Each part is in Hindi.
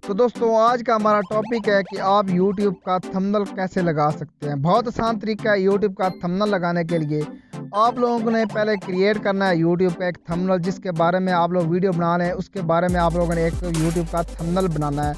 तो दोस्तों आज का हमारा टॉपिक है कि आप YouTube का थंबनेल कैसे लगा सकते हैं। बहुत आसान तरीका है YouTube का थंबनेल लगाने के लिए। आप लोगों ने पहले क्रिएट करना है YouTube का एक थंबनेल, जिसके बारे में आप लोग वीडियो बना रहे हैं उसके बारे में आप लोगों ने एक YouTube का थंबनेल बनाना है।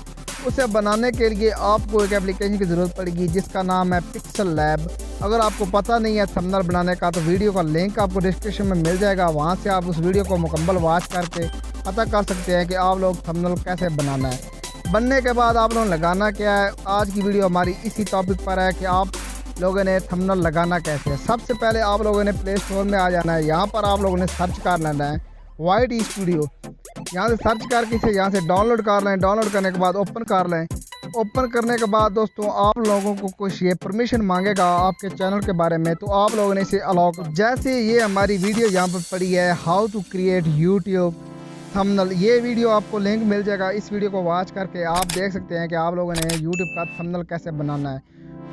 उसे बनाने के लिए आपको एक एप्लीकेशन की ज़रूरत पड़ेगी जिसका नाम है पिक्सल लैब। अगर आपको पता नहीं है थंबनेल बनाने का तो वीडियो का लिंक आपको डिस्क्रिप्शन में मिल जाएगा, वहाँ से आप उस वीडियो को मुकम्मल वॉच करके पता कर सकते हैं कि आप लोग थंबनेल कैसे बनाना है। बनने के बाद आप लोगों ने लगाना क्या है। आज की वीडियो हमारी इसी टॉपिक पर है कि आप लोगों ने थंबनेल लगाना कैसे है। सबसे पहले आप लोगों ने प्ले स्टोर में आ जाना है। यहाँ पर आप लोगों ने सर्च कर लेना है वाइट स्टूडियो। यहाँ से सर्च करके इसे यहाँ से डाउनलोड कर लें। डाउनलोड करने के बाद ओपन कर लें। ओपन करने के बाद दोस्तों आप लोगों को कुछ ये परमिशन मांगेगा आपके चैनल के बारे में, तो आप लोगों ने इसे अलाउ कर। जैसे ये हमारी वीडियो यहाँ पर पड़ी है how to create YouTube thumbnail, ये वीडियो आपको लिंक मिल जाएगा। इस वीडियो को वॉच करके आप देख सकते हैं कि आप लोगों ने यूट्यूब का थंबनेल कैसे बनाना है।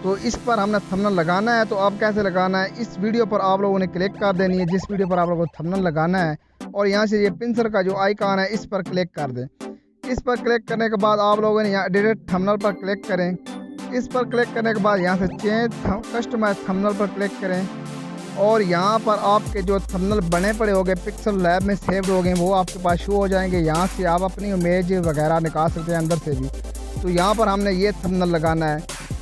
तो इस पर हमने थंबनेल लगाना है। तो अब कैसे लगाना है, इस वीडियो पर आप लोगों ने क्लिक कर देनी है जिस वीडियो पर आप लोगों को थंबनेल लगाना है, और यहाँ से ये पिंसर का जो आइकॉन है इस पर क्लिक कर दें। इस पर क्लिक करने के बाद आप लोगों ने यहाँ एडिट थंबनेल पर क्लिक करें। इस पर क्लिक करने के बाद यहाँ से चेंज कस्टमाइज थंबनेल पर क्लिक करें, और यहाँ पर आपके जो थंबनेल बने पड़े होंगे पिक्सल लैब में सेव्ड हो गए वो आपके पास शो हो जाएंगे। यहाँ से आप अपनी इमेज वगैरह निकाल सकते हैं अंदर से भी। तो यहाँ पर हमने ये थंबनेल लगाना है,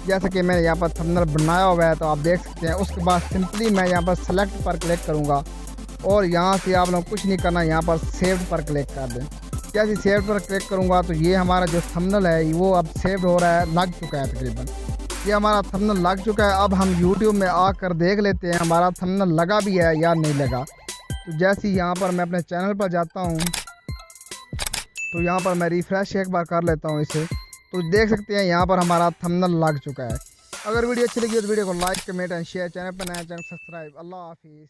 जैसे कि मैंने यहाँ पर थंबनेल बनाया हुआ है तो आप देख सकते हैं। उसके बाद सिंपली मैं यहाँ पर सेलेक्ट पर क्लिक करूँगा, और यहाँ से आप लोग कुछ नहीं करना, यहाँ पर सेव्ड पर क्लिक कर दें। जैसे सेव पर क्लिक करूँगा तो ये हमारा जो थंबनेल है वो अब सेव्ड हो रहा है, लग चुका है। तकरीबन ये हमारा थंबनेल लग चुका है। अब हम YouTube में आकर देख लेते हैं हमारा थंबनेल लगा भी है या नहीं लगा। तो जैसे ही यहाँ पर मैं अपने चैनल पर जाता हूँ तो यहाँ पर मैं रिफ़्रेश एक बार कर लेता हूँ इसे, तो देख सकते हैं यहाँ पर हमारा थंबनेल लग चुका है। अगर वीडियो अच्छी लगी तो वीडियो को like comment and share, channel पर नया चैनल सब्सक्राइब। अल्लाह हाफिज़।